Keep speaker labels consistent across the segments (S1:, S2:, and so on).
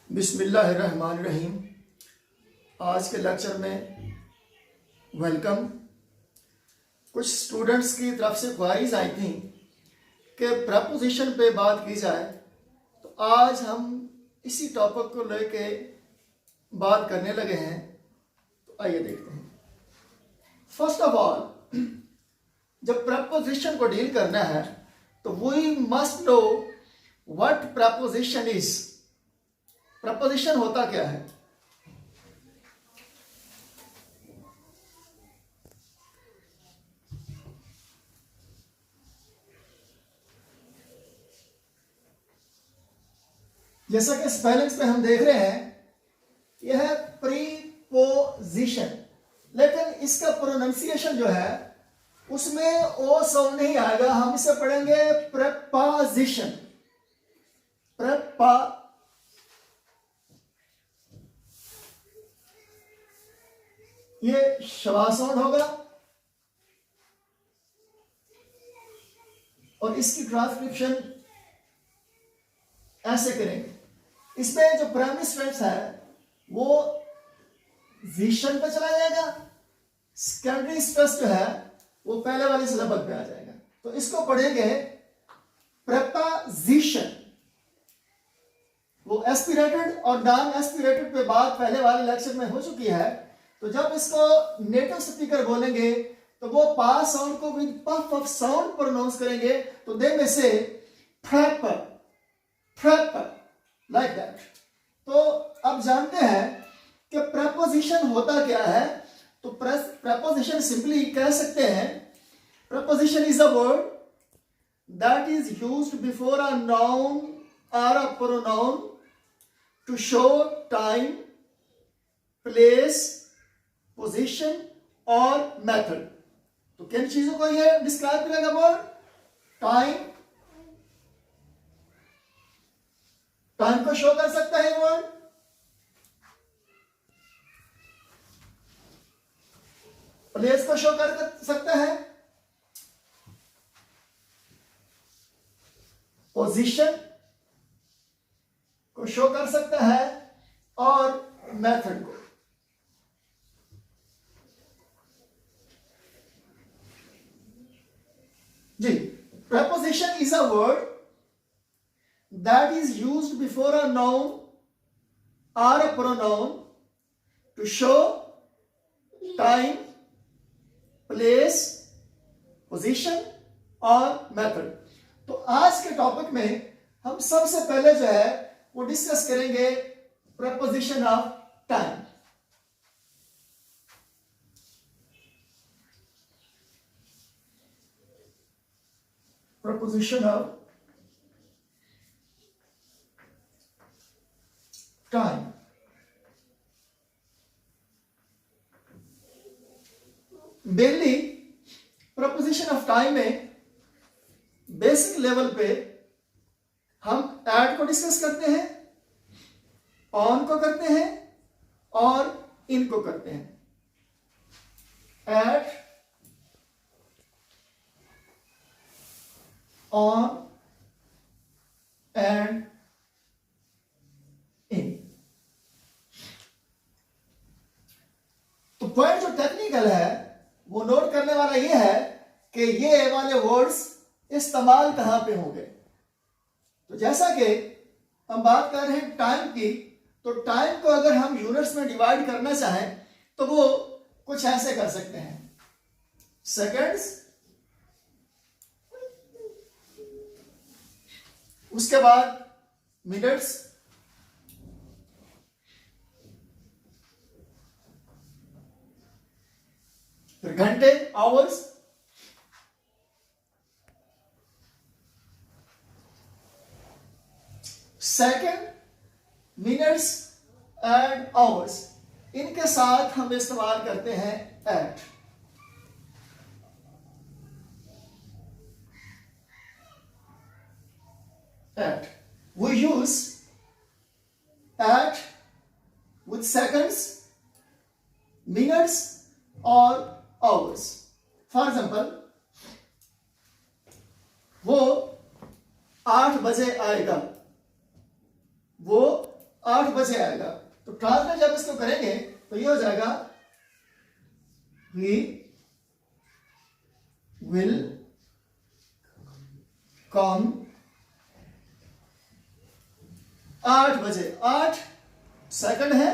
S1: बिस्मिल्लाहिर्रहमानिर्रहीम। आज के लेक्चर में वेलकम। कुछ स्टूडेंट्स की तरफ से क्वारीज आई थी कि प्रपोजिशन पे बात की जाए, तो आज हम इसी टॉपिक को लेके बात करने लगे हैं। तो आइए देखते हैं। फर्स्ट ऑफ ऑल, जब प्रपोजिशन को डील करना है तो we must know what proposition is. Proposition होता क्या है? जैसा कि स्पेलिंग्स पे हम देख रहे हैं, यह है प्रीपोजिशन, लेकिन इसका प्रोनाउंसिएशन जो है उसमें ओ साउंड नहीं आएगा। हम इसे पढ़ेंगे प्रेपोजिशन। ये श्वा साउंड होगा और इसकी ट्रांसक्रिप्शन ऐसे करेंगे। इसमें जो प्राइमरी स्ट्रेस है वो जीशन पे चला जाएगा, सेकेंडरी स्ट्रेस जो है वो पहले वाले सिलेबल पे आ जाएगा। तो इसको पढ़ेंगे प्रेपोजिशन। वो एस्पिरेटेड और नॉन एस्पिरेटेड पे बात पहले वाले लेक्चर में हो चुकी है। तो जब इसको नेटिव स्पीकर बोलेंगे तो वो पा साउंड को with puff of sound pronounce करेंगे। तो दे में से प्रेप लाइक दैट। तो अब जानते हैं कि प्रपोजिशन होता क्या है। तो प्रपोजिशन सिंपली कह सकते हैं, preposition is a word that is used before a noun और a pronoun to show time, place, position और मेथड। तो किन चीजों को ये डिस्क्राइब करेगा? वर्ड टाइम को शो कर सकता है वर्ड, प्लेस को शो कर सकता है, पोजीशन को शो कर सकता है और मेथड को। जी, preposition is a word that is used before a noun or a pronoun to show time, place, position और method। तो आज के टॉपिक में हम सबसे पहले जो है वो डिस्कस करेंगे preposition of time। Preposition of time। Mainly preposition of time में बेसिक लेवल पे हम ऐड को डिस्कस करते हैं, ऑन को करते हैं और इन को करते हैं। Add, on and in। तो पॉइंट जो टेक्निकल है वो नोट करने वाला ये है कि ये वाले वर्ड्स इस्तेमाल कहां पे होंगे। तो जैसा कि हम बात कर रहे हैं टाइम की, तो टाइम को अगर हम यूनिट्स में डिवाइड करना चाहें तो वो कुछ ऐसे कर सकते हैं, सेकेंड्स, उसके बाद मिनट्स, फिर घंटे, hours, second, minutes and hours. इनके साथ हम इस्तेमाल करते हैं eight. We use at with seconds, minutes or hours. For example, वो 8 बजे आएगा, वो 8 बजे आएगा। तो ट्रांसलेट जब इसको करेंगे तो ये हो जाएगा ही विल कम 8 बजे। 8 सेकंड है,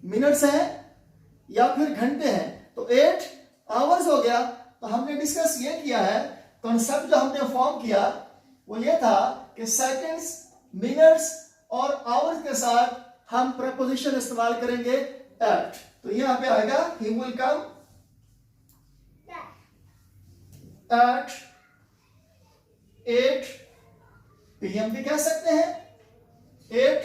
S1: मिनट्स है या फिर घंटे हैं, तो 8 आवर्स हो गया। तो हमने डिस्कस ये किया है, कॉन्सेप्ट जो हमने फॉर्म किया वो ये था कि सेकंड्स, मिनट्स और आवर्स के साथ हम प्रपोजिशन इस्तेमाल करेंगे एट। तो यहां पे आएगा he will come at 8 PM भी कह सकते हैं, 8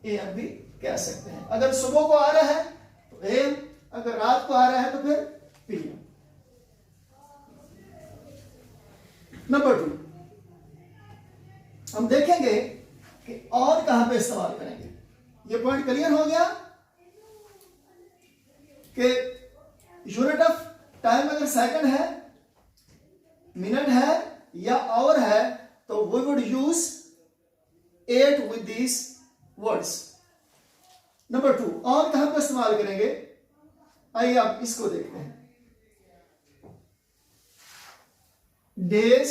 S1: AM भी कह सकते हैं। अगर सुबह को आ रहा है तो AM, अगर रात को आ रहा है तो फिर PM। नंबर 2, हम देखेंगे कि और कहां पे इस्तेमाल करेंगे। ये पॉइंट क्लियर हो गया कि यूनिट ऑफ टाइम अगर सेकंड है, मिनट है या आवर है, तो we would use 8 with these words. Number 2, और कहां पे इस्तेमाल करेंगे, आइए आप इसको देखते हैं। Days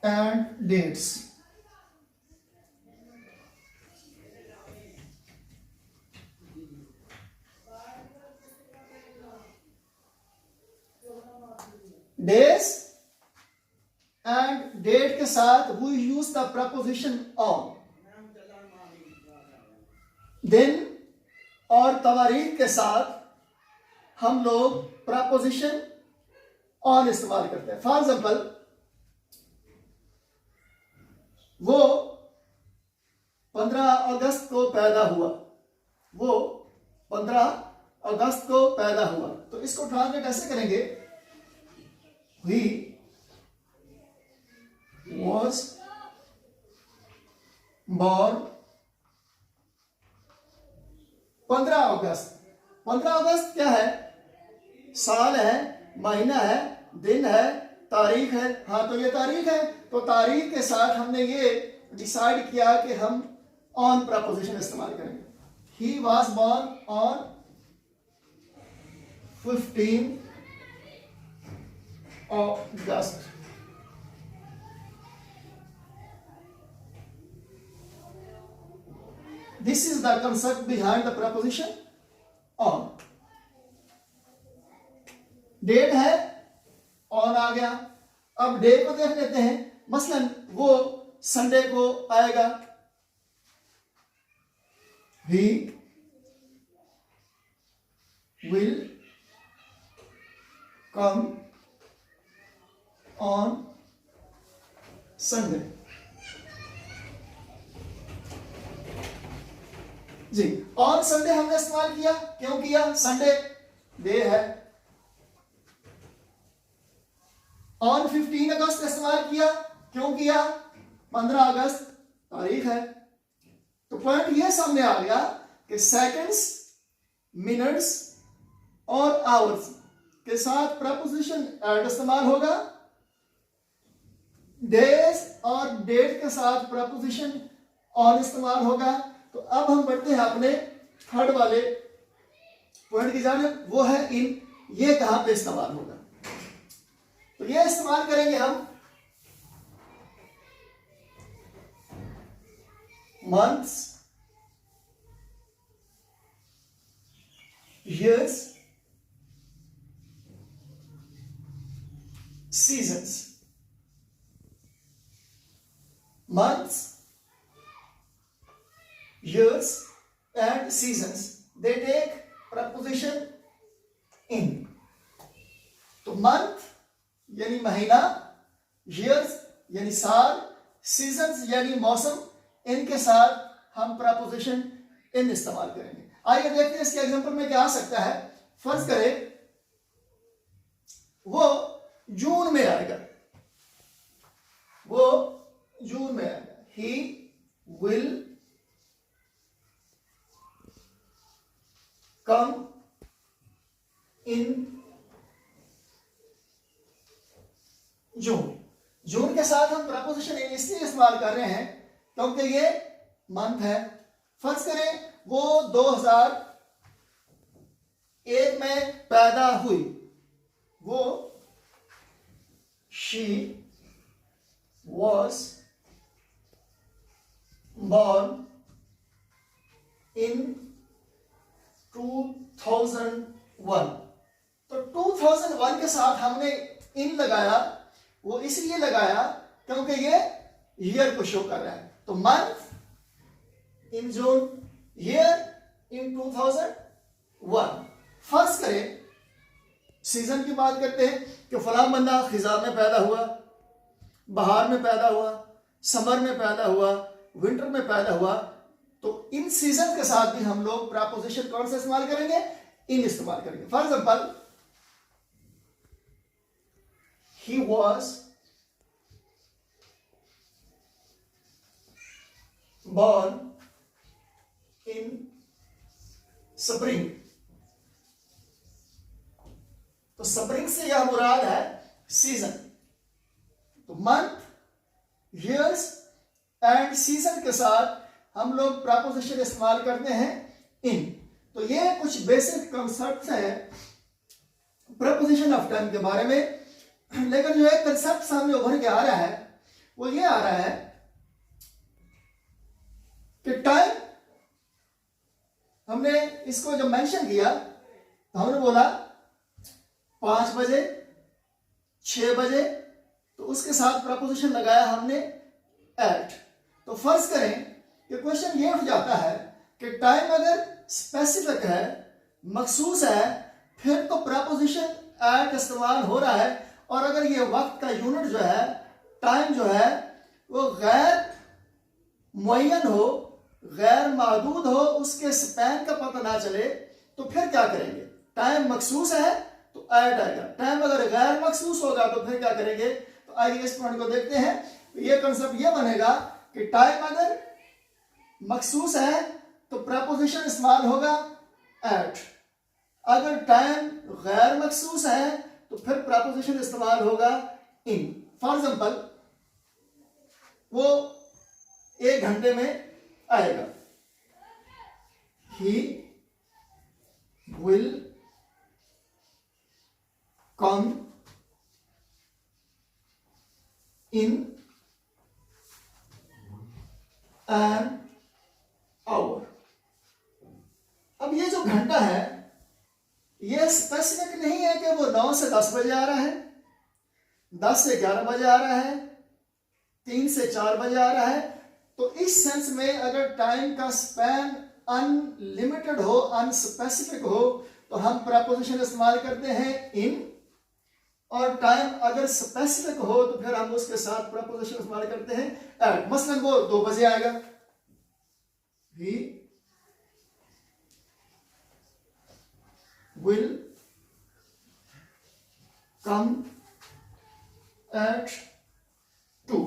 S1: and dates. Days and date के साथ we use the preposition on. दिन और तवारीख के साथ हम लोग प्रपोजिशन ऑन इस्तेमाल करते हैं। फॉर एग्जाम्पल, वो 15 अगस्त को पैदा हुआ, वो 15 अगस्त को पैदा हुआ। तो इसको ट्रांसलेट ऐसे करेंगे, he was born 15 अगस्त। 15 अगस्त क्या है, साल है, महीना है, दिन है, तारीख है। हाँ, तो ये तारीख है, तो तारीख के साथ हमने ये डिसाइड किया कि हम ऑन प्रपोजिशन इस्तेमाल करेंगे। He was born on 15 August. This is the concept behind the preposition on. Date है, ऑन आ गया। अब डे को देख लेते हैं, मसलन वो संडे को आएगा, he will come on Sunday। जी, ऑन संडे हमने इस्तेमाल किया, क्यों किया, संडे डे है। ऑन 15 अगस्त इस्तेमाल किया, क्यों किया, 15 अगस्त तारीख है। तो पॉइंट ये सामने आ गया कि सेकंड्स, मिनट्स और आवर्स के साथ प्रपोजिशन एट इस्तेमाल होगा, डेज और डेट के साथ प्रपोजिशन ऑन इस्तेमाल होगा। तो अब हम बढ़ते हैं अपने थर्ड वाले पॉइंट की जानिब, वो है इन। ये कहां पे इस्तेमाल होगा, तो ये इस्तेमाल करेंगे हम months, years, seasons. Months, years and seasons, they take preposition in। तो मंथ यानी महीना, years यानी साल, seasons यानी मौसम, इनके साथ हम preposition in इस्तेमाल करेंगे। आइए देखते हैं इसके एग्जांपल में क्या आ सकता है। फर्ज करें वो जून में आएगा, वो जून में आएगा, he will come in जून। जून के साथ हम प्रपोजिशन प्रपोजिशन इसलिए इस्तेमाल कर रहे हैं क्योंकि ये मंथ है। फर्ज करें वो 2001 में पैदा हुई, वो शी वॉज born in 2001। तो 2001 के साथ हमने इन लगाया, वो इसलिए लगाया क्योंकि ये ईयर को शो कर रहा है। तो month in June, year in 2001। फर्ज करें सीजन की बात करते हैं कि फलां बंदा खिजा में पैदा हुआ, बहार में पैदा हुआ, समर में पैदा हुआ, विंटर में पैदा हुआ। तो इन सीजन के साथ भी हम लोग प्रपोजिशन कौन सा इस्तेमाल करेंगे? इन इस्तेमाल करेंगे। For example, he was born in spring. तो स्प्रिंग से यह मुराद है सीजन। तो मंथ, ईयर्स एंड सीजन के साथ हम लोग प्रपोजिशन इस्तेमाल करते हैं इन। तो ये कुछ बेसिक कॉन्सेप्ट्स हैं प्रपोजिशन ऑफ टाइम के बारे में। लेकिन जो एक कंसेप्ट सामने उभर के आ रहा है वो ये आ रहा है कि टाइम, हमने इसको जब मेंशन किया तो हमने बोला 5 बजे, 6 बजे, तो उसके साथ प्रपोजिशन लगाया हमने एट। तो फर्ज करें कि क्वेश्चन ये उठ जाता है कि टाइम अगर स्पेसिफिक है, मखसूस है, फिर तो प्रपोजिशन एट इस्तेमाल हो रहा है। और अगर ये वक्त का यूनिट जो है, टाइम जो है, वो गैर मुअय्यन हो, गैर महदूद हो, उसके स्पैन का पता ना चले, तो फिर क्या करेंगे? टाइम मखसूस है तो ऐड आएगा। टाइम अगर गैर मखसूस होगा तो फिर क्या करेंगे? तो आइए इस पॉइंट को देखते हैं। तो ये कंसेप्ट ये बनेगा कि टाइम अगर मखसूस है तो प्रपोजिशन इस्तेमाल होगा एट। अगर टाइम गैर मखसूस है तो फिर प्रपोजिशन इस्तेमाल होगा इन। फॉर एग्जांपल, वो 1 घंटे में आएगा। He will come in an hour. अब ये जो घंटा है ये स्पेसिफिक नहीं है कि वो 9 से 10 बजे आ रहा है, 10 से 11 बजे आ रहा है, 3 से 4 बजे आ रहा है। तो इस सेंस में अगर टाइम का स्पैन अनलिमिटेड हो, अनस्पेसिफिक हो, तो हम प्रपोजिशन इस्तेमाल करते हैं इन। और टाइम अगर स्पेसिफिक हो तो फिर हम उसके साथ प्रपोजिशन इस्तेमाल करते हैं एट। मसलन वो 2 बजे आएगा, he will come at 2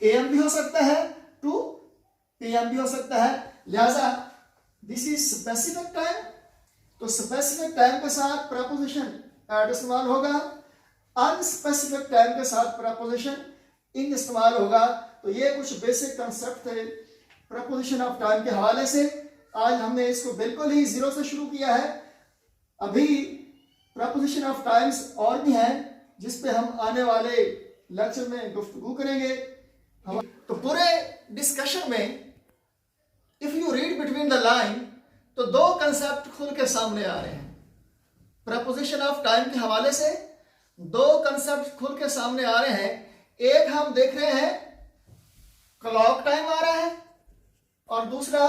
S1: AM भी हो सकता है, 2 PM भी हो सकता है। लिहाजा दिस इज स्पेसिफिक टाइम। तो स्पेसिफिक टाइम के साथ प्रपोजिशन एट इस्तेमाल होगा, अनस्पेसिफिक टाइम के साथ प्रपोजिशन इन इस्तेमाल होगा। तो ये कुछ बेसिक कंसेप्ट थे प्रपोजिशन ऑफ टाइम के हवाले से। आज हमने इसको बिल्कुल ही जीरो से शुरू किया है। अभी प्रपोजिशन ऑफ टाइम्स और भी हैं जिस पे हम आने वाले लेक्चर में गुफ्तगू करेंगे। तो पूरे डिस्कशन में if you read between the line तो 2 कंसेप्ट खुल के सामने आ रहे हैं। प्रपोजिशन ऑफ टाइम के हवाले से 2 कंसेप्ट खुल के सामने आ रहे हैं। एक हम देख रहे हैं क्लॉक टाइम आ रहा है और दूसरा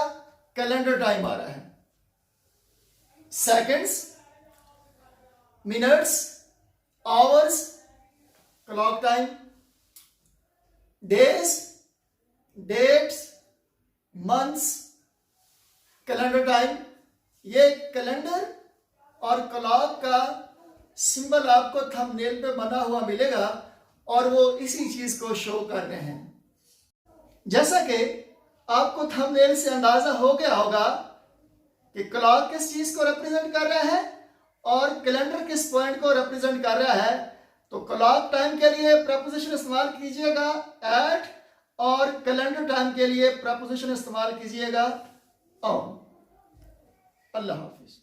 S1: कैलेंडर टाइम आ रहा है। Seconds, minutes, hours clock time, days, dates, months calendar time. ये कैलेंडर और क्लॉक का सिंबल आपको थंबनेल पे बना हुआ मिलेगा और वो इसी चीज को शो कर रहे हैं। जैसा कि आपको थंबनेल से अंदाजा हो गया होगा कि क्लॉक किस चीज को रिप्रेजेंट कर रहा है और कैलेंडर किस पॉइंट को रिप्रेजेंट कर रहा है। तो क्लॉक टाइम के लिए प्रपोजिशन इस्तेमाल कीजिएगा एट, और कैलेंडर टाइम के लिए प्रपोजिशन इस्तेमाल कीजिएगा ऑन। अल्लाह हाफिज।